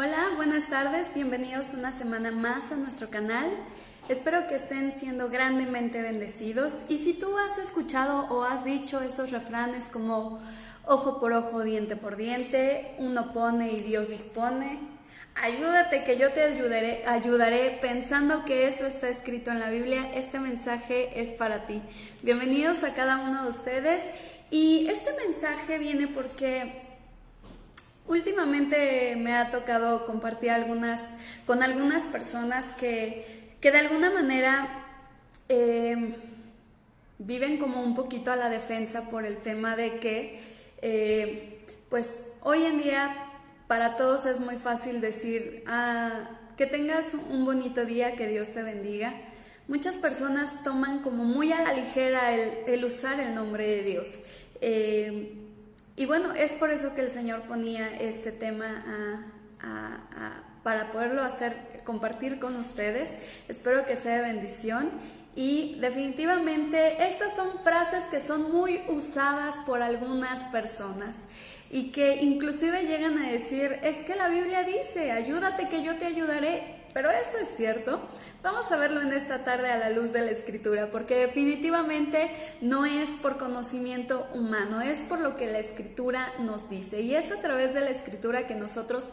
Hola, buenas tardes, bienvenidos una semana más a nuestro canal. Espero que estén siendo grandemente bendecidos. Y si tú has escuchado o has dicho esos refranes como ojo por ojo, diente por diente, uno pone y Dios dispone, ayúdate que yo te ayudaré pensando que eso está escrito en la Biblia, este mensaje es para ti. Bienvenidos a cada uno de ustedes y este mensaje viene porque últimamente me ha tocado compartir con algunas personas que de alguna manera viven como un poquito a la defensa por el tema de que pues hoy en día para todos es muy fácil decir que tengas un bonito día, que Dios te bendiga. Muchas personas toman como muy a la ligera el usar el nombre de Dios. Y bueno, es por eso que el Señor ponía este tema para poderlo compartir con ustedes. Espero que sea de bendición. Y definitivamente estas son frases que son muy usadas por algunas personas y que inclusive llegan a decir, es que la Biblia dice, ayúdate que yo te ayudaré. Pero eso es cierto. Vamos a verlo en esta tarde a la luz de la Escritura, porque definitivamente no es por conocimiento humano, es por lo que la Escritura nos dice. Y es a través de la Escritura que nosotros,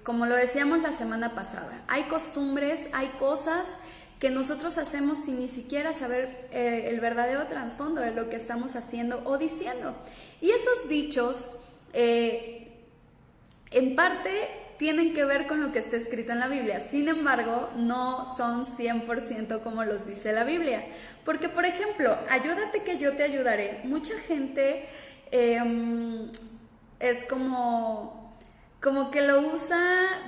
como lo decíamos la semana pasada, hay costumbres, hay cosas que nosotros hacemos sin ni siquiera saber el verdadero trasfondo de lo que estamos haciendo o diciendo. Y esos dichos, en parte, tienen que ver con lo que está escrito en la Biblia. Sin embargo, no son 100% como los dice la Biblia. Porque, por ejemplo, ayúdate que yo te ayudaré. Mucha gente es como que lo usa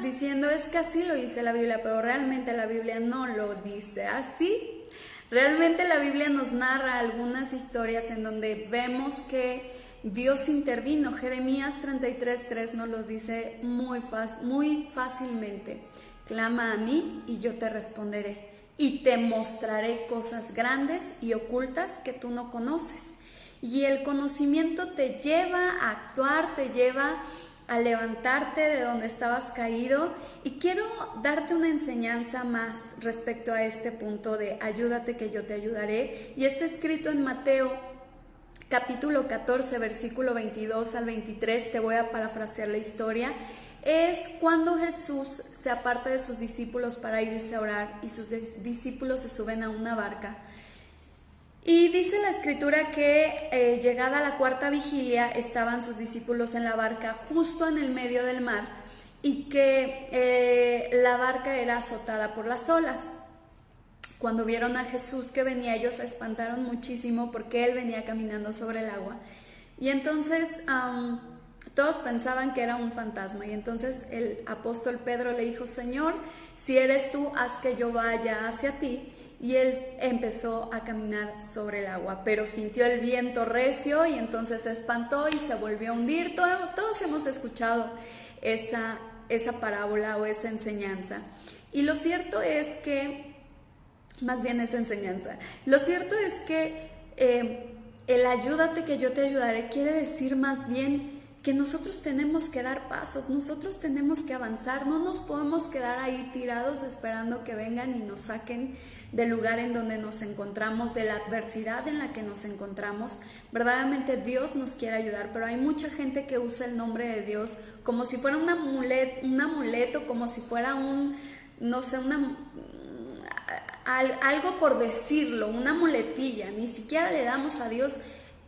diciendo, es que así lo dice la Biblia, pero realmente la Biblia no lo dice así. Realmente la Biblia nos narra algunas historias en donde vemos que Dios intervino. Jeremías 33:3 nos los dice muy fácilmente. Clama a mí y yo te responderé y te mostraré cosas grandes y ocultas que tú no conoces. Y el conocimiento te lleva a actuar, te lleva a levantarte de donde estabas caído. Y quiero darte una enseñanza más respecto a este punto de ayúdate que yo te ayudaré. Y está escrito en Mateo capítulo 14, versículo 22 al 23, te voy a parafrasear la historia. Es cuando Jesús se aparta de sus discípulos para irse a orar y sus discípulos se suben a una barca. Y dice la escritura que llegada la cuarta vigilia estaban sus discípulos en la barca justo en el medio del mar y que la barca era azotada por las olas. Cuando vieron a Jesús que venía, ellos se espantaron muchísimo porque él venía caminando sobre el agua. Y entonces todos pensaban que era un fantasma. Y entonces el apóstol Pedro le dijo, Señor, si eres tú, haz que yo vaya hacia ti. Y él empezó a caminar sobre el agua, pero sintió el viento recio y entonces se espantó y se volvió a hundir. Todos hemos escuchado esa parábola o esa enseñanza. Y lo cierto es que más bien esa enseñanza. Lo cierto es que el ayúdate que yo te ayudaré quiere decir más bien que nosotros tenemos que dar pasos, nosotros tenemos que avanzar, no nos podemos quedar ahí tirados esperando que vengan y nos saquen del lugar en donde nos encontramos, de la adversidad en la que nos encontramos. Verdaderamente Dios nos quiere ayudar, pero hay mucha gente que usa el nombre de Dios como si fuera un amuleto, como si fuera algo por decirlo, una muletilla. Ni siquiera le damos a Dios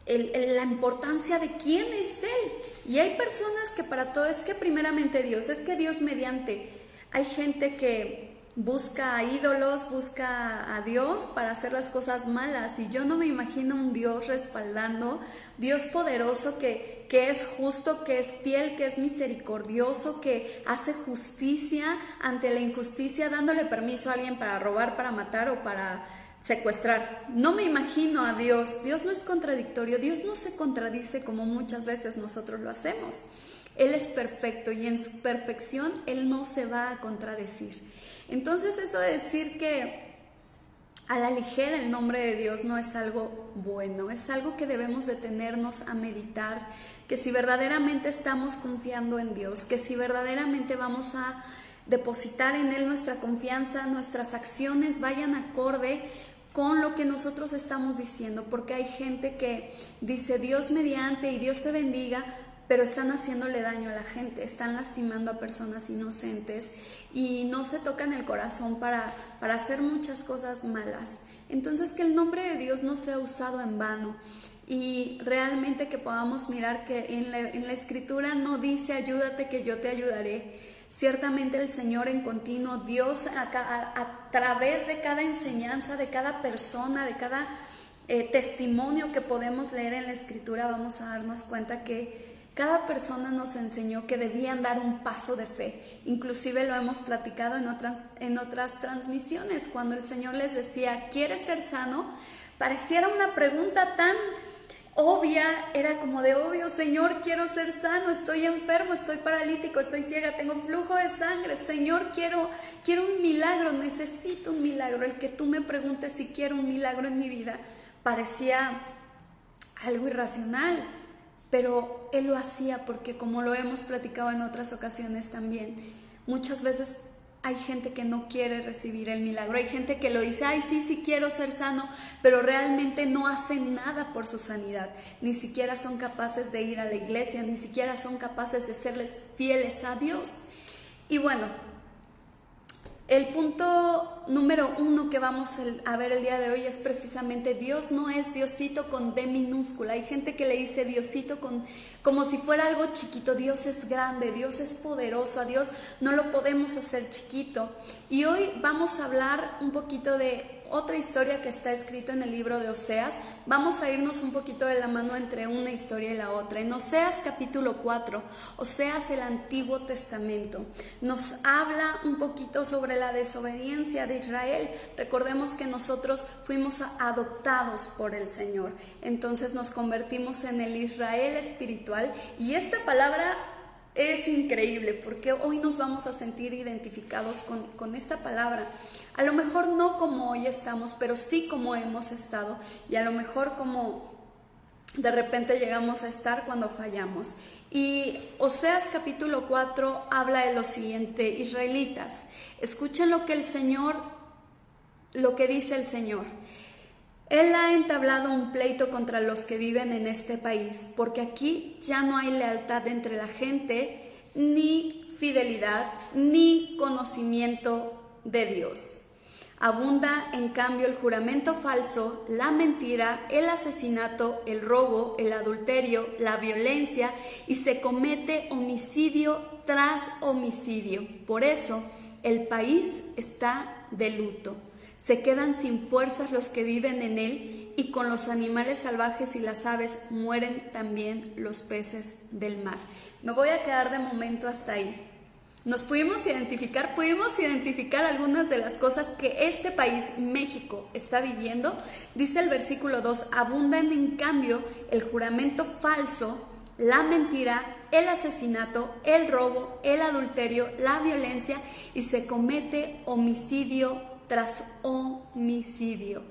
la importancia de quién es Él. Y hay personas que para todo es que primeramente Dios, es que Dios mediante. Hay gente que busca a ídolos, busca a Dios para hacer las cosas malas, y yo no me imagino un Dios respaldando, Dios poderoso que es justo, que es fiel, que es misericordioso, que hace justicia ante la injusticia, dándole permiso a alguien para robar, para matar o para secuestrar. No me imagino a Dios. Dios no es contradictorio, Dios no se contradice como muchas veces nosotros lo hacemos. Él es perfecto y en su perfección Él no se va a contradecir. Entonces eso de decir que a la ligera el nombre de Dios no es algo bueno, es algo que debemos detenernos a meditar, que si verdaderamente estamos confiando en Dios, que si verdaderamente vamos a depositar en Él nuestra confianza, nuestras acciones vayan acorde con lo que nosotros estamos diciendo, porque hay gente que dice Dios mediante y Dios te bendiga, pero están haciéndole daño a la gente, están lastimando a personas inocentes y no se tocan el corazón para hacer muchas cosas malas. Entonces, que el nombre de Dios no sea usado en vano y realmente que podamos mirar que en la Escritura no dice ayúdate que yo te ayudaré. Ciertamente el Señor en continuo, Dios a través de cada enseñanza, de cada persona, de cada testimonio que podemos leer en la Escritura, vamos a darnos cuenta que cada persona nos enseñó que debían dar un paso de fe. Inclusive lo hemos platicado en otras transmisiones, cuando el Señor les decía, ¿quieres ser sano? Pareciera una pregunta tan obvia, era como de obvio, Señor, quiero ser sano, estoy enfermo, estoy paralítico, estoy ciega, tengo flujo de sangre, Señor, quiero un milagro, necesito un milagro. El que tú me preguntes si quiero un milagro en mi vida parecía algo irracional, pero Él lo hacía porque, como lo hemos platicado en otras ocasiones también, muchas veces hay gente que no quiere recibir el milagro, hay gente que lo dice, ay sí quiero ser sano, pero realmente no hacen nada por su sanidad, ni siquiera son capaces de ir a la iglesia, ni siquiera son capaces de serles fieles a Dios. Y bueno, el punto número 1 que vamos a ver el día de hoy es precisamente Dios no es Diosito con D minúscula. Hay gente que le dice Diosito como si fuera algo chiquito. Dios es grande, Dios es poderoso, a Dios no lo podemos hacer chiquito. Y hoy vamos a hablar un poquito de otra historia que está escrita en el libro de Oseas. Vamos a irnos un poquito de la mano entre una historia y la otra. En Oseas capítulo 4, Oseas, el Antiguo Testamento, nos habla un poquito sobre la desobediencia de Israel. Recordemos que nosotros fuimos adoptados por el Señor, entonces nos convertimos en el Israel espiritual, y esta palabra es increíble porque hoy nos vamos a sentir identificados con esta palabra. A lo mejor no como hoy estamos, pero sí como hemos estado, y a lo mejor como de repente llegamos a estar cuando fallamos. Y Oseas capítulo 4 habla de lo siguiente: israelitas, escuchen lo que dice el Señor. Él ha entablado un pleito contra los que viven en este país, porque aquí ya no hay lealtad entre la gente, ni fidelidad, ni conocimiento de Dios. Abunda en cambio el juramento falso, la mentira, el asesinato, el robo, el adulterio, la violencia, y se comete homicidio tras homicidio. Por eso el país está de luto. Se quedan sin fuerzas los que viven en él, y con los animales salvajes y las aves mueren también los peces del mar. Me voy a quedar de momento hasta ahí. Nos pudimos identificar algunas de las cosas que este país, México, está viviendo. Dice el versículo 2, abundan en cambio el juramento falso, la mentira, el asesinato, el robo, el adulterio, la violencia, y se comete homicidio tras homicidio.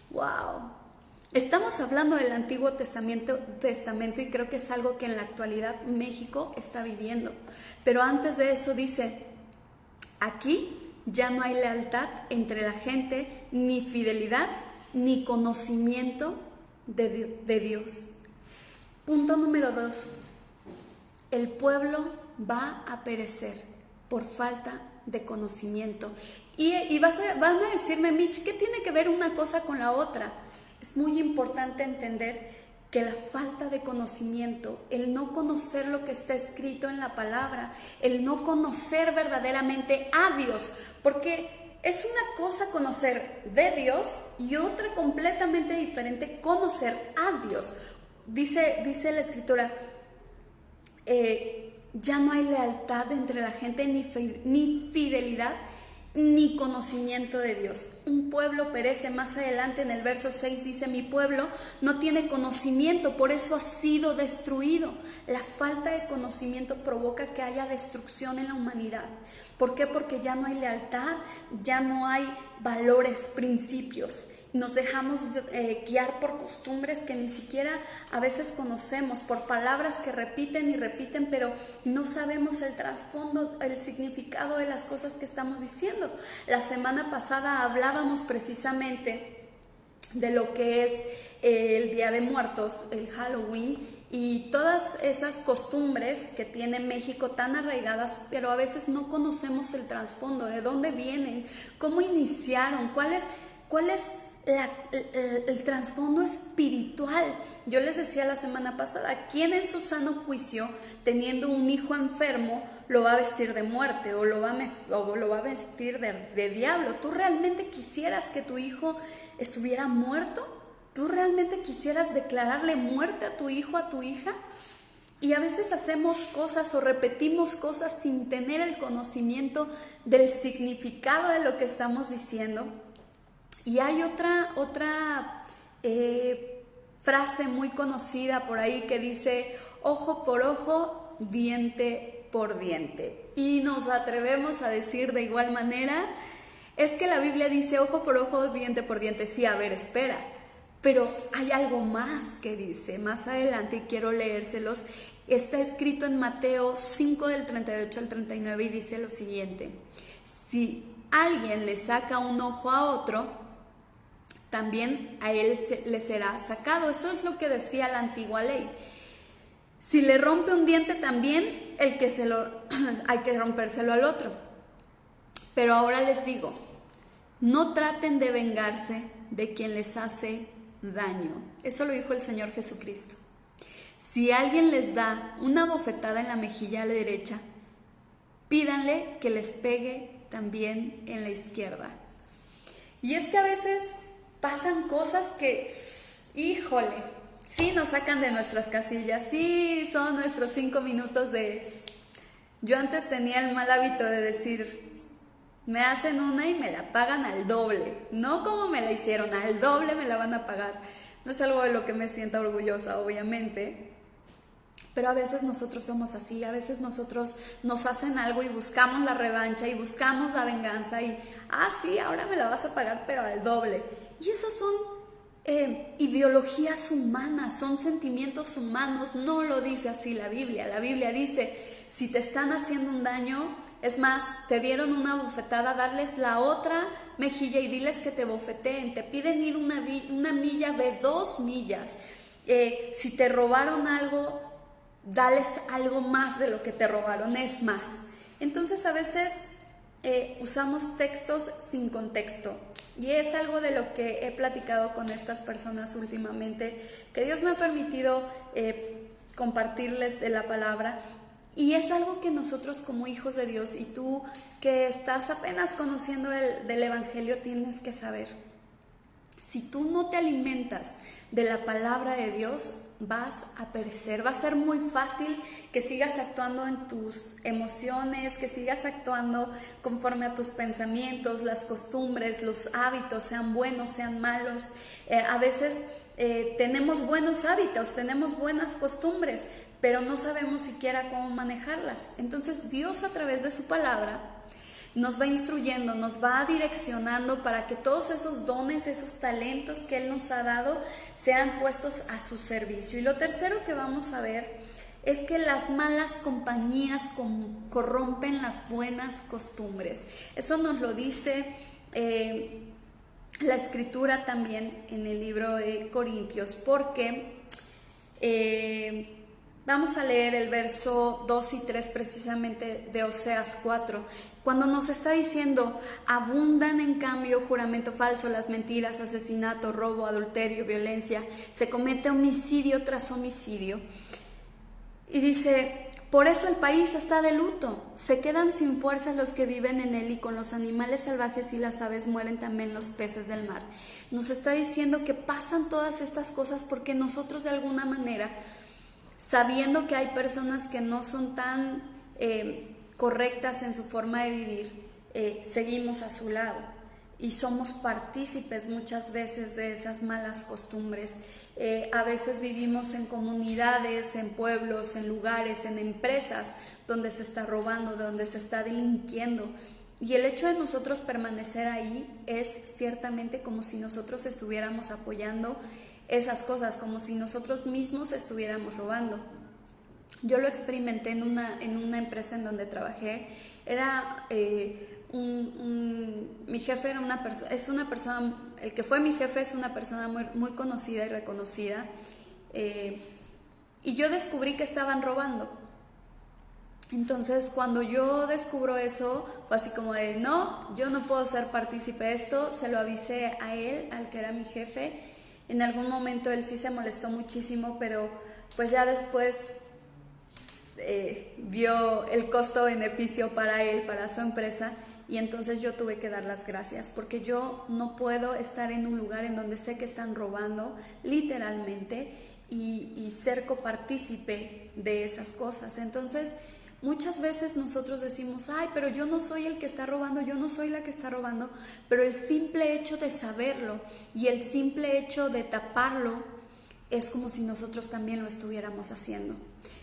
¡Wow! Estamos hablando del Antiguo Testamento y creo que es algo que en la actualidad México está viviendo. Pero antes de eso dice, aquí ya no hay lealtad entre la gente, ni fidelidad, ni conocimiento de Dios. Punto número 2. El pueblo va a perecer por falta de conocimiento. Y van a decirme, Mitch, ¿qué tiene que ver una cosa con la otra? Es muy importante entender que la falta de conocimiento, el no conocer lo que está escrito en la palabra, el no conocer verdaderamente a Dios, porque es una cosa conocer de Dios y otra completamente diferente conocer a Dios. Dice la Escritura, ya no hay lealtad entre la gente ni fidelidad, ni conocimiento de Dios. Un pueblo perece. Más adelante en el verso 6 dice: mi pueblo no tiene conocimiento, por eso ha sido destruido. La falta de conocimiento provoca que haya destrucción en la humanidad. ¿Por qué? Porque ya no hay lealtad, ya no hay valores, principios. Nos dejamos guiar por costumbres que ni siquiera a veces conocemos, por palabras que repiten y repiten, pero no sabemos el trasfondo, el significado de las cosas que estamos diciendo. La semana pasada hablábamos precisamente de lo que es el Día de Muertos, el Halloween, y todas esas costumbres que tiene México tan arraigadas, pero a veces no conocemos el trasfondo, de dónde vienen, cómo iniciaron, cuál es el trasfondo espiritual. Yo les decía la semana pasada: ¿quién en su sano juicio, teniendo un hijo enfermo, lo va a vestir de muerte o lo va a vestir de diablo? ¿Tú realmente quisieras que tu hijo estuviera muerto? ¿Tú realmente quisieras declararle muerte a tu hijo, a tu hija? Y a veces hacemos cosas o repetimos cosas sin tener el conocimiento del significado de lo que estamos diciendo. Y hay otra frase muy conocida por ahí que dice: ojo por ojo, diente por diente. Y nos atrevemos a decir de igual manera: es que la Biblia dice ojo por ojo, diente por diente. Sí, a ver, espera. Pero hay algo más que dice más adelante, y quiero leérselos. Está escrito en Mateo 5 del 38 al 39 y dice lo siguiente: si alguien le saca un ojo a otro, también a él le será sacado. Eso es lo que decía la antigua ley. Si le rompe un diente, también hay que rompérselo al otro. Pero ahora les digo, no traten de vengarse de quien les hace daño. Eso lo dijo el Señor Jesucristo. Si alguien les da una bofetada en la mejilla derecha, pídanle que les pegue también en la izquierda. Y es que a veces pasan cosas que, híjole, sí nos sacan de nuestras casillas, sí son nuestros 5 minutos de... Yo antes tenía el mal hábito de decir: me hacen una y me la pagan al doble. No como me la hicieron, al doble me la van a pagar. No es algo de lo que me sienta orgullosa, obviamente. Pero a veces nosotros somos así, a veces nosotros nos hacen algo y buscamos la revancha y buscamos la venganza y, sí, ahora me la vas a pagar, pero al doble. Y esas son ideologías humanas, son sentimientos humanos. No lo dice así la Biblia. La Biblia dice: si te están haciendo un daño, es más, te dieron una bofetada, darles la otra mejilla y diles que te bofeteen. Te piden ir una milla, ve 2 millas. Si te robaron algo, dales algo más de lo que te robaron, es más. Entonces a veces usamos textos sin contexto, y es algo de lo que he platicado con estas personas últimamente, que Dios me ha permitido compartirles de la palabra, y es algo que nosotros como hijos de Dios, y tú que estás apenas conociendo del Evangelio, tienes que saber. Si tú no te alimentas de la palabra de Dios, vas a perecer. Va a ser muy fácil que sigas actuando en tus emociones, que sigas actuando conforme a tus pensamientos, las costumbres, los hábitos, sean buenos, sean malos. A veces tenemos buenos hábitos, tenemos buenas costumbres, pero no sabemos siquiera cómo manejarlas. Entonces Dios, a través de su palabra, nos va instruyendo, nos va direccionando para que todos esos dones, esos talentos que Él nos ha dado sean puestos a su servicio. Y lo tercero que vamos a ver es que las malas compañías corrompen las buenas costumbres. Eso nos lo dice la Escritura también en el libro de Corintios, porque vamos a leer el verso 2 y 3 precisamente de Oseas 4, cuando nos está diciendo: abundan en cambio juramento falso, las mentiras, asesinato, robo, adulterio, violencia, se comete homicidio tras homicidio. Y dice: por eso el país está de luto, se quedan sin fuerza los que viven en él, y con los animales salvajes y las aves mueren también los peces del mar. Nos está diciendo que pasan todas estas cosas porque nosotros de alguna manera, sabiendo que hay personas que no son tan correctas en su forma de vivir, seguimos a su lado y somos partícipes muchas veces de esas malas costumbres. A veces vivimos en comunidades, en pueblos, en lugares, en empresas donde se está robando, donde se está delinquiendo. Y el hecho de nosotros permanecer ahí es ciertamente como si nosotros estuviéramos apoyando esas cosas, como si nosotros mismos estuviéramos robando. Yo lo experimenté en una empresa en donde trabajé. Era mi jefe era una persona, el que fue mi jefe es una persona muy, muy conocida y reconocida, y yo descubrí que estaban robando. Entonces cuando yo descubro eso, fue así como de, no, yo no puedo ser partícipe de esto. Se lo avisé a él, al que era mi jefe. En algún momento él sí se molestó muchísimo, pero pues ya después vio el costo-beneficio para él, para su empresa, y entonces yo tuve que dar las gracias, porque yo no puedo estar en un lugar en donde sé que están robando, literalmente, y ser copartícipe de esas cosas. Entonces, muchas veces nosotros decimos, ay, pero yo no soy el que está robando, yo no soy la que está robando, pero el simple hecho de saberlo y el simple hecho de taparlo es como si nosotros también lo estuviéramos haciendo.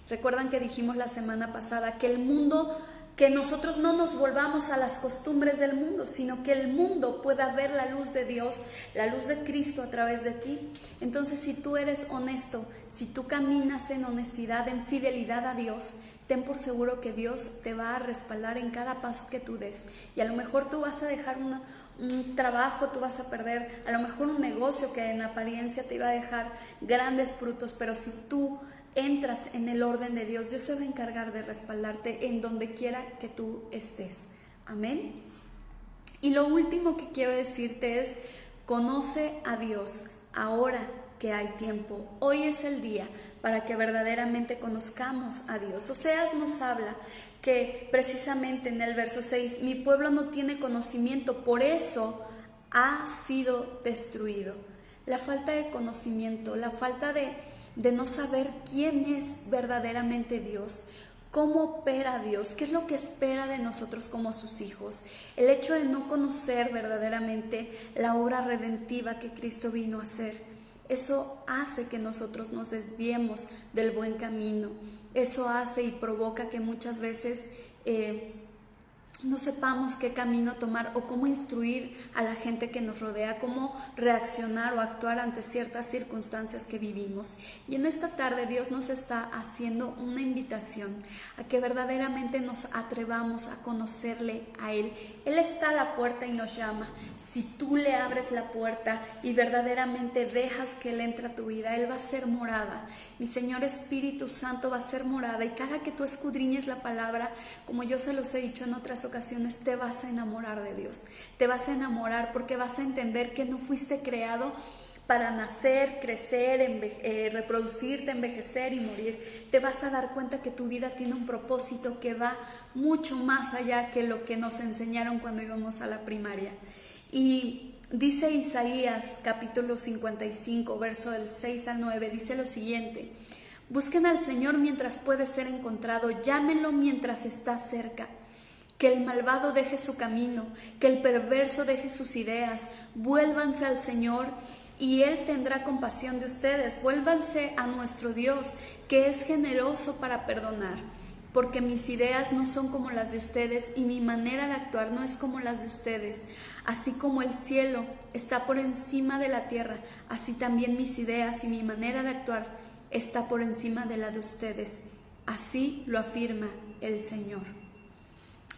Recuerdan que dijimos la semana pasada que el mundo, que nosotros no nos volvamos a las costumbres del mundo, sino que el mundo pueda ver la luz de Dios, la luz de Cristo a través de ti. Entonces, si tú eres honesto, si tú caminas en honestidad, en fidelidad a Dios, ten por seguro que Dios te va a respaldar en cada paso que tú des. Y a lo mejor tú vas a dejar un trabajo, tú vas a perder a lo mejor un negocio que en apariencia te iba a dejar grandes frutos, pero si tú entras en el orden de Dios, Dios se va a encargar de respaldarte en donde quiera que tú estés. Amén. Y lo último que quiero decirte es, conoce a Dios ahora que hay tiempo. Hoy es el día para que verdaderamente conozcamos a Dios. Oseas nos habla que precisamente en el verso 6, mi pueblo no tiene conocimiento, por eso ha sido destruido. La falta de conocimiento, la falta de no saber quién es verdaderamente Dios, cómo opera Dios, qué es lo que espera de nosotros como sus hijos. El hecho de no conocer verdaderamente la obra redentiva que Cristo vino a hacer, eso hace que nosotros nos desviemos del buen camino. Eso hace y provoca que muchas veces no sepamos qué camino tomar o cómo instruir a la gente que nos rodea, cómo reaccionar o actuar ante ciertas circunstancias que vivimos. Y en esta tarde Dios nos está haciendo una invitación a que verdaderamente nos atrevamos a conocerle a Él. Él está a la puerta y nos llama. Si tú le abres la puerta y verdaderamente dejas que Él entre a tu vida, Él va a ser morada. Mi Señor Espíritu Santo va a ser morada, y cada que tú escudriñes la palabra, como yo se los he dicho en otras ocasiones, te vas a enamorar de Dios. Te vas a enamorar porque vas a entender que no fuiste creado para nacer, crecer, reproducirte, envejecer y morir. Te vas a dar cuenta que tu vida tiene un propósito que va mucho más allá que lo que nos enseñaron cuando íbamos a la primaria. Y dice Isaías capítulo 55, verso del 6 al 9, dice lo siguiente: busquen al Señor mientras puede ser encontrado, llámenlo mientras está cerca. Que el malvado deje su camino, que el perverso deje sus ideas, vuélvanse al Señor y Él tendrá compasión de ustedes. Vuélvanse a nuestro Dios, que es generoso para perdonar, porque mis ideas no son como las de ustedes y mi manera de actuar no es como las de ustedes. Así como el cielo está por encima de la tierra, así también mis ideas y mi manera de actuar está por encima de la de ustedes. Así lo afirma el Señor.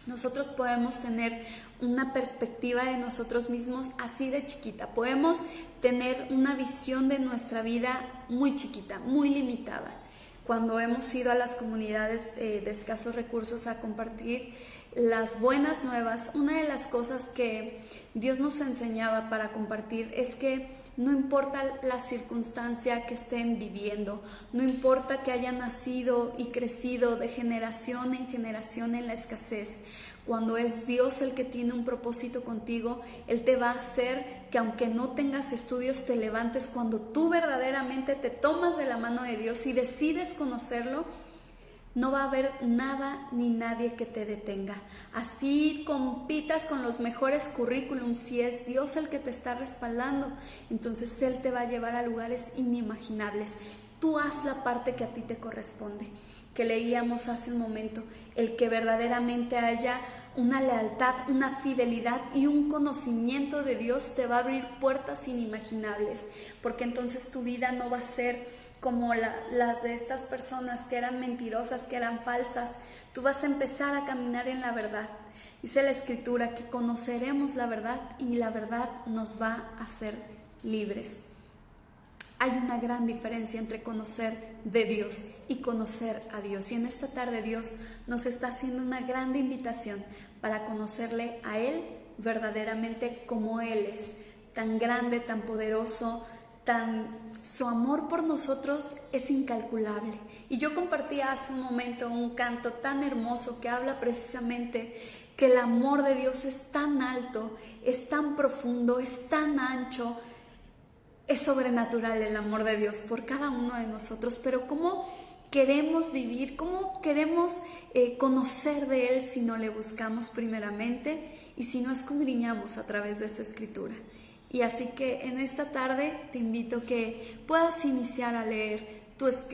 Nosotros podemos tener una perspectiva de nosotros mismos así de chiquita. Podemos tener una visión de nuestra vida muy chiquita, muy limitada. Cuando hemos ido a las comunidades de escasos recursos a compartir las buenas nuevas, una de las cosas que Dios nos enseñaba para compartir es que no importa la circunstancia que estén viviendo, no importa que hayan nacido y crecido de generación en generación en la escasez. Cuando es Dios el que tiene un propósito contigo, Él te va a hacer que aunque no tengas estudios te levantes. Cuando tú verdaderamente te tomas de la mano de Dios y decides conocerlo, no va a haber nada ni nadie que te detenga. Así compitas con los mejores currículums, si es Dios el que te está respaldando, entonces Él te va a llevar a lugares inimaginables. Tú haz la parte que a ti te corresponde, que leíamos hace un momento, el que verdaderamente haya una lealtad, una fidelidad y un conocimiento de Dios te va a abrir puertas inimaginables, porque entonces tu vida no va a ser como las de estas personas que eran mentirosas, que eran falsas. Tú vas a empezar a caminar en la verdad. Dice la Escritura que conoceremos la verdad y la verdad nos va a hacer libres. Hay una gran diferencia entre conocer de Dios y conocer a Dios. Y en esta tarde Dios nos está haciendo una grande invitación para conocerle a Él verdaderamente como Él es. Tan grande, tan poderoso, su amor por nosotros es incalculable. Y yo compartía hace un momento un canto tan hermoso que habla precisamente que el amor de Dios es tan alto, es tan profundo, es tan ancho. Es sobrenatural el amor de Dios por cada uno de nosotros, pero ¿cómo queremos vivir? ¿Cómo queremos conocer de Él si no le buscamos primeramente y si no escudriñamos a través de su Escritura? Y así que en esta tarde te invito a que puedas iniciar a leer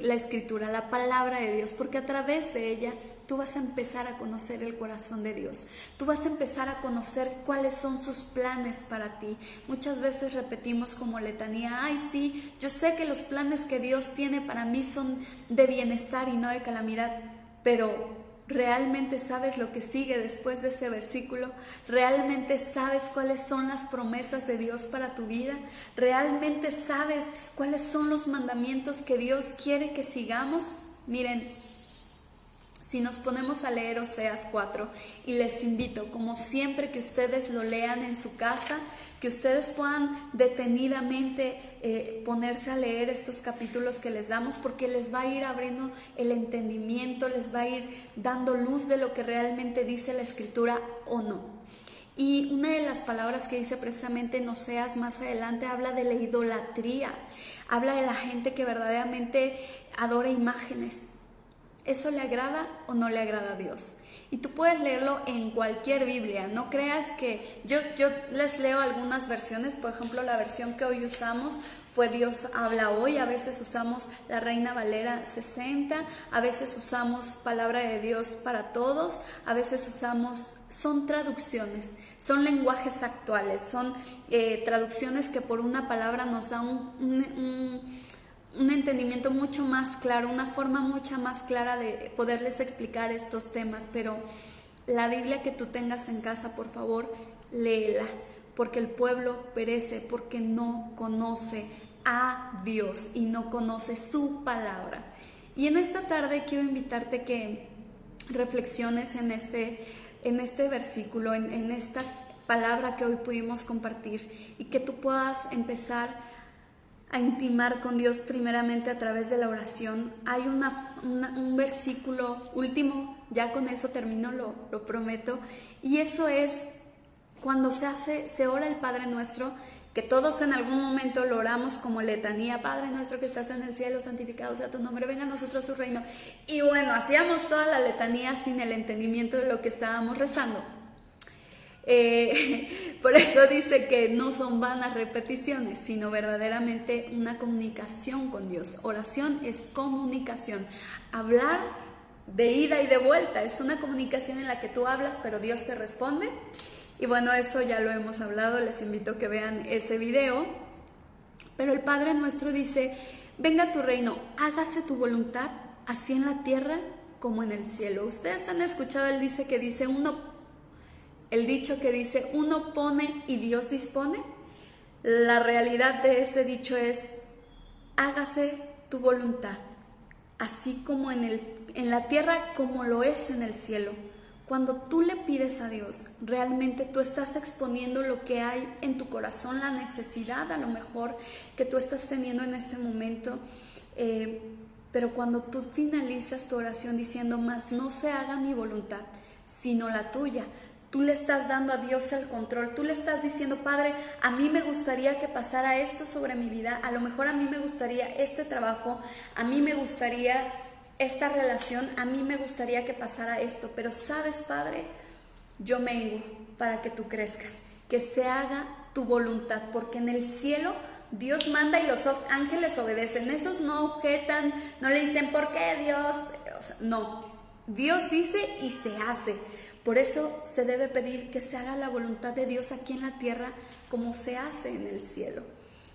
la Escritura, la palabra de Dios, porque a través de ella tú vas a empezar a conocer el corazón de Dios. Tú vas a empezar a conocer cuáles son sus planes para ti. Muchas veces repetimos como letanía, ay sí, yo sé que los planes que Dios tiene para mí son de bienestar y no de calamidad, pero ¿realmente sabes lo que sigue después de ese versículo? ¿Realmente sabes cuáles son las promesas de Dios para tu vida? ¿Realmente sabes cuáles son los mandamientos que Dios quiere que sigamos? Miren, si nos ponemos a leer Oseas 4, y les invito, como siempre, que ustedes lo lean en su casa, que ustedes puedan detenidamente ponerse a leer estos capítulos que les damos, porque les va a ir abriendo el entendimiento, les va a ir dando luz de lo que realmente dice la Escritura o no. Y una de las palabras que dice precisamente en Oseas más adelante habla de la idolatría, habla de la gente que verdaderamente adora imágenes. ¿Eso le agrada o no le agrada a Dios? Y tú puedes leerlo en cualquier Biblia. No creas que yo les leo algunas versiones. Por ejemplo, la versión que hoy usamos fue Dios habla hoy. A veces usamos la Reina Valera 60. A veces usamos Palabra de Dios para Todos. A veces son traducciones, son lenguajes actuales, son traducciones que por una palabra nos da un entendimiento mucho más claro, una forma mucho más clara de poderles explicar estos temas. Pero la Biblia que tú tengas en casa, por favor, léela, porque el pueblo perece porque no conoce a Dios y no conoce su palabra. Y en esta tarde quiero invitarte que reflexiones en este versículo, en esta palabra que hoy pudimos compartir, y que tú puedas empezar a intimar con Dios primeramente a través de la oración. Hay un versículo último, ya con eso termino, lo prometo, y eso es cuando se ora el Padre Nuestro, que todos en algún momento lo oramos como letanía: Padre nuestro que estás en el cielo, santificado sea tu nombre, venga a nosotros tu reino. Y bueno, hacíamos toda la letanía sin el entendimiento de lo que estábamos rezando. Por eso dice que no son vanas repeticiones, sino verdaderamente una comunicación con Dios. Oración es comunicación. Hablar de ida y de vuelta es una comunicación en la que tú hablas, pero Dios te responde. Y bueno, eso ya lo hemos hablado, les invito a que vean ese video. Pero el Padre Nuestro dice: venga tu reino, hágase tu voluntad, así en la tierra como en el cielo. Ustedes han escuchado el dicho que dice uno pone y Dios dispone. La realidad de ese dicho es: hágase tu voluntad, así como en la tierra como lo es en el cielo. Cuando tú le pides a Dios, realmente tú estás exponiendo lo que hay en tu corazón, la necesidad a lo mejor que tú estás teniendo en este momento. Pero cuando tú finalizas tu oración diciendo: mas no se haga mi voluntad, sino la tuya, tú le estás dando a Dios el control. Tú le estás diciendo: Padre, a mí me gustaría que pasara esto sobre mi vida. A lo mejor a mí me gustaría este trabajo. A mí me gustaría esta relación, a mí me gustaría que pasara esto, pero sabes, Padre, yo menguo para que tú crezcas, que se haga tu voluntad, porque en el cielo Dios manda y los ángeles obedecen. Esos no objetan, no le dicen ¿por qué Dios? O sea, no, Dios dice y se hace. Por eso se debe pedir que se haga la voluntad de Dios aquí en la tierra como se hace en el cielo.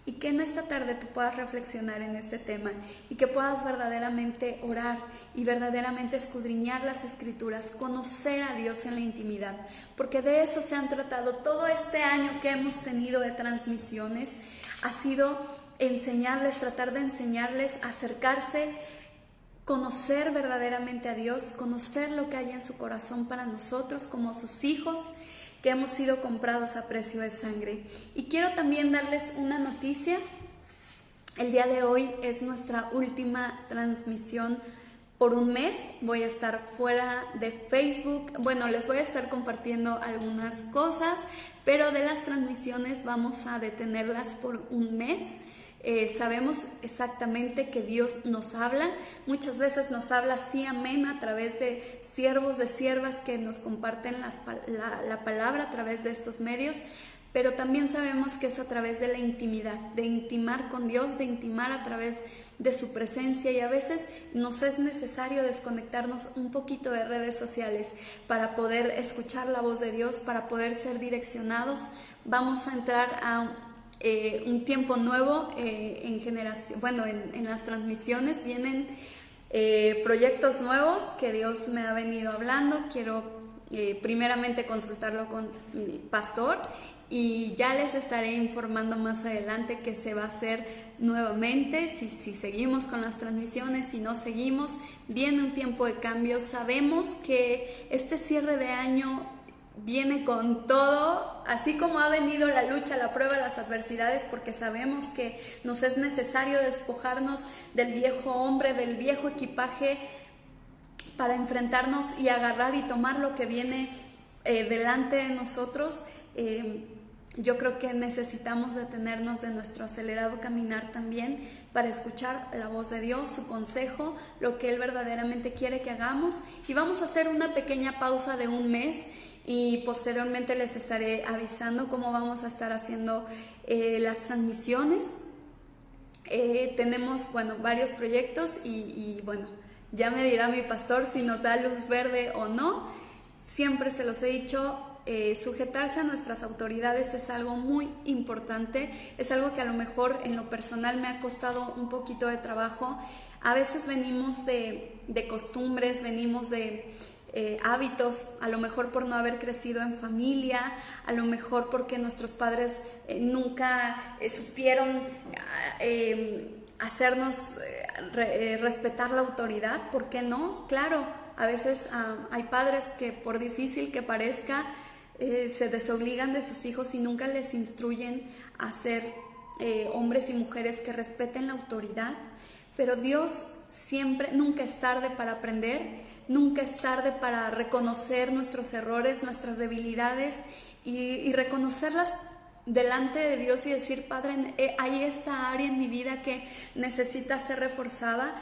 Y que en esta tarde tú puedas reflexionar en este tema y que puedas verdaderamente orar y verdaderamente escudriñar las escrituras, conocer a Dios en la intimidad, porque de eso se han tratado todo este año que hemos tenido de transmisiones. Ha sido enseñarles, tratar de enseñarles a acercarse, conocer verdaderamente a Dios, conocer lo que hay en su corazón para nosotros como sus hijos, que hemos sido comprados a precio de sangre. Y quiero también darles una noticia. El día de hoy es nuestra última transmisión por un mes. Voy a estar fuera de Facebook. Bueno, les voy a estar compartiendo algunas cosas, pero de las transmisiones vamos a detenerlas por un mes. Sabemos exactamente que Dios nos habla, muchas veces nos habla sí, amén, a través de siervos, de siervas que nos comparten la palabra a través de estos medios, pero también sabemos que es a través de la intimidad, de intimar con Dios, de intimar a través de su presencia, y a veces nos es necesario desconectarnos un poquito de redes sociales para poder escuchar la voz de Dios, para poder ser direccionados. Vamos a entrar a un tiempo nuevo en generación, bueno, en las transmisiones vienen proyectos nuevos que Dios me ha venido hablando. Quiero primeramente consultarlo con mi pastor y ya les estaré informando más adelante qué se va a hacer nuevamente, si seguimos con las transmisiones, si no seguimos. Viene un tiempo de cambio. Sabemos que este cierre de año viene con todo, así como ha venido la lucha, la prueba, las adversidades, porque sabemos que nos es necesario despojarnos del viejo hombre, del viejo equipaje, para enfrentarnos y agarrar y tomar lo que viene delante de nosotros. Yo creo que necesitamos detenernos de nuestro acelerado caminar también para escuchar la voz de Dios, su consejo, lo que Él verdaderamente quiere que hagamos. Y vamos a hacer una pequeña pausa de un mes y posteriormente les estaré avisando cómo vamos a estar haciendo las transmisiones. Tenemos, bueno, varios proyectos y bueno, ya me dirá mi pastor si nos da luz verde o no. Siempre se los he dicho, sujetarse a nuestras autoridades es algo muy importante, es algo que a lo mejor en lo personal me ha costado un poquito de trabajo. A veces venimos de costumbres, venimos de hábitos, a lo mejor por no haber crecido en familia, a lo mejor porque nuestros padres nunca supieron hacernos respetar la autoridad. ¿Por qué no? Claro, a veces hay padres que, por difícil que parezca, se desobligan de sus hijos y nunca les instruyen a ser hombres y mujeres que respeten la autoridad. Pero Dios siempre, nunca es tarde para aprender, nunca es tarde para reconocer nuestros errores, nuestras debilidades y reconocerlas delante de Dios y decir: Padre, hay esta área en mi vida que necesita ser reforzada.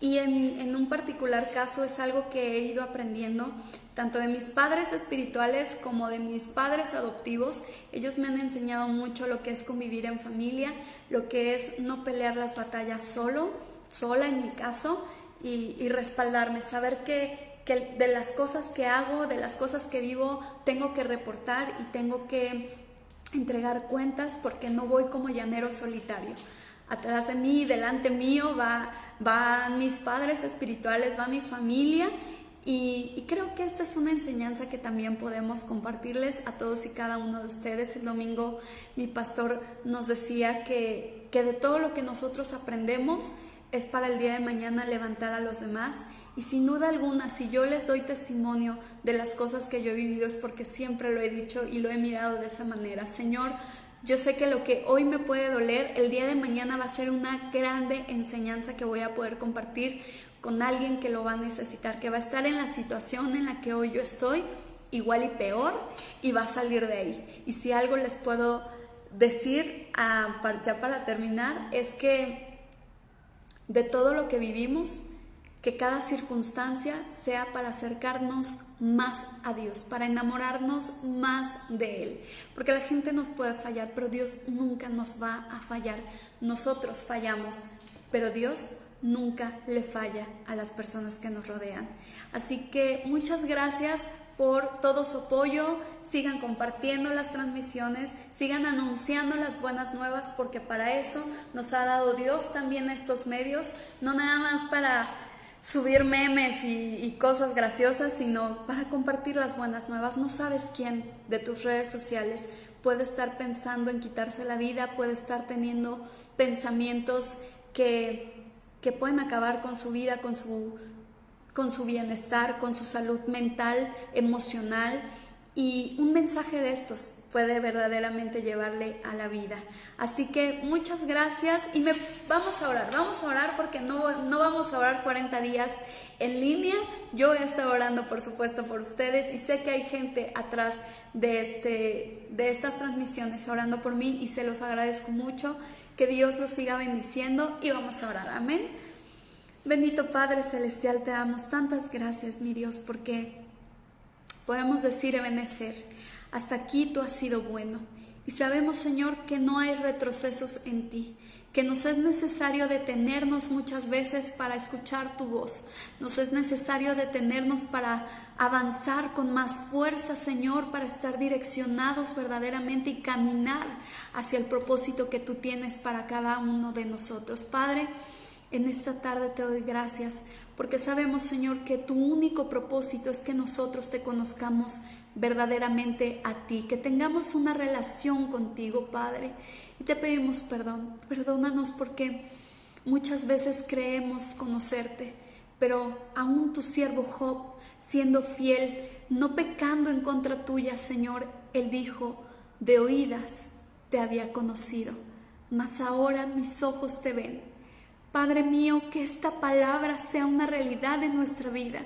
Y en un particular caso es algo que he ido aprendiendo tanto de mis padres espirituales como de mis padres adoptivos. Ellos me han enseñado mucho lo que es convivir en familia, lo que es no pelear las batallas sola en mi caso, y respaldarme, saber que de las cosas que hago, de las cosas que vivo, tengo que reportar y tengo que entregar cuentas, porque no voy como llanero solitario. Atrás de mí, delante mío van mis padres espirituales, va mi familia, y creo que esta es una enseñanza que también podemos compartirles a todos y cada uno de ustedes. El domingo mi pastor nos decía que de todo lo que nosotros aprendemos es para el día de mañana levantar a los demás. Y sin duda alguna, si yo les doy testimonio de las cosas que yo he vivido, es porque siempre lo he dicho y lo he mirado de esa manera. Señor, yo sé que lo que hoy me puede doler, el día de mañana va a ser una grande enseñanza que voy a poder compartir con alguien que lo va a necesitar, que va a estar en la situación en la que hoy yo estoy, igual y peor, y va a salir de ahí. Y si algo les puedo decir ya para terminar, es que de todo lo que vivimos, que cada circunstancia sea para acercarnos más a Dios, para enamorarnos más de Él. Porque la gente nos puede fallar, pero Dios nunca nos va a fallar. Nosotros fallamos, pero Dios nunca le falla a las personas que nos rodean. Así que muchas gracias por todo su apoyo. Sigan compartiendo las transmisiones, sigan anunciando las buenas nuevas, porque para eso nos ha dado Dios también estos medios, no nada más para subir memes y cosas graciosas, sino para compartir las buenas nuevas. No sabes quién de tus redes sociales puede estar pensando en quitarse la vida, puede estar teniendo pensamientos que pueden acabar con su vida, con su bienestar, con su salud mental, emocional, y un mensaje de estos puede verdaderamente llevarle a la vida. Así que muchas gracias y vamos a orar porque no vamos a orar 40 días en línea. Yo voy a estar orando, por supuesto, por ustedes, y sé que hay gente atrás de estas transmisiones orando por mí, y se los agradezco mucho. Que Dios los siga bendiciendo y vamos a orar. Amén. Bendito Padre Celestial, te damos tantas gracias, mi Dios, porque podemos decir, Ebenezer, hasta aquí tú has sido bueno. Y sabemos, Señor, que no hay retrocesos en ti, que nos es necesario detenernos muchas veces para escuchar tu voz. Nos es necesario detenernos para avanzar con más fuerza, Señor, para estar direccionados verdaderamente y caminar hacia el propósito que tú tienes para cada uno de nosotros. Padre, en esta tarde te doy gracias porque sabemos, Señor, que tu único propósito es que nosotros te conozcamos verdaderamente a ti, que tengamos una relación contigo, Padre. Y te pedimos perdón, perdónanos porque muchas veces creemos conocerte, pero aún tu siervo Job, siendo fiel, no pecando en contra tuya, Señor, él dijo, de oídas te había conocido, mas ahora mis ojos te ven. Padre mío, que esta palabra sea una realidad en nuestra vida,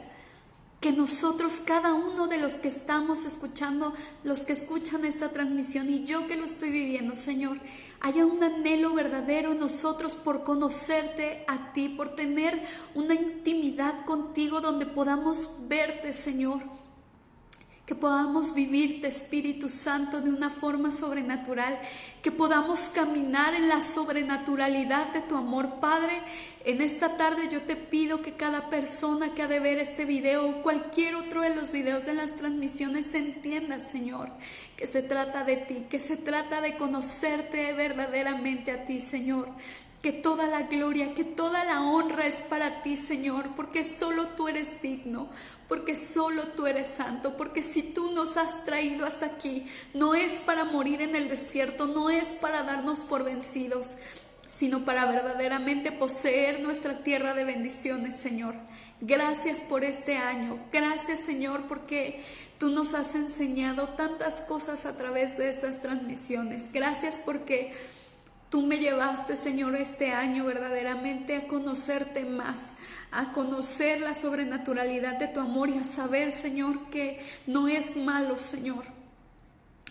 que nosotros, cada uno de los que estamos escuchando, los que escuchan esta transmisión y yo que lo estoy viviendo, Señor, haya un anhelo verdadero en nosotros por conocerte a ti, por tener una intimidad contigo donde podamos verte, Señor, que podamos vivirte, Espíritu Santo, de una forma sobrenatural, que podamos caminar en la sobrenaturalidad de tu amor, Padre. En esta tarde yo te pido que cada persona que ha de ver este video o cualquier otro de los videos de las transmisiones entienda, Señor, que se trata de ti, que se trata de conocerte verdaderamente a ti, Señor. Que toda la gloria, que toda la honra es para ti, Señor, porque solo tú eres digno, porque solo tú eres santo, porque si tú nos has traído hasta aquí, no es para morir en el desierto, no es para darnos por vencidos, sino para verdaderamente poseer nuestra tierra de bendiciones, Señor. Gracias por este año, gracias, Señor, porque tú nos has enseñado tantas cosas a través de estas transmisiones. Gracias porque tú me llevaste, Señor, este año verdaderamente a conocerte más, a conocer la sobrenaturalidad de tu amor y a saber, Señor, que no es malo, Señor,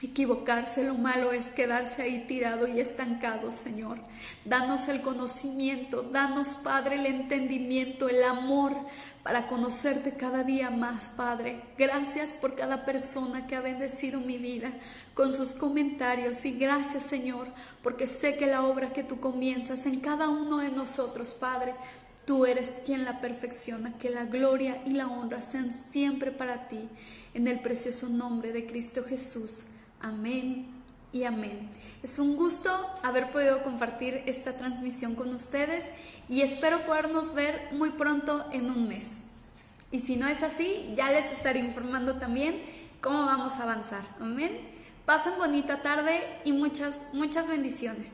equivocarse. Lo malo es quedarse ahí tirado y estancado, Señor. Danos el conocimiento, danos, Padre, el entendimiento, el amor para conocerte cada día más, Padre. Gracias por cada persona que ha bendecido mi vida con sus comentarios, y gracias, Señor, porque sé que la obra que tú comienzas en cada uno de nosotros, Padre, tú eres quien la perfecciona. Que la gloria y la honra sean siempre para ti, en el precioso nombre de Cristo Jesús. Amén y amén. Es un gusto haber podido compartir esta transmisión con ustedes y espero podernos ver muy pronto en un mes. Y si no es así, ya les estaré informando también cómo vamos a avanzar. Amén. Pasen bonita tarde y muchas bendiciones.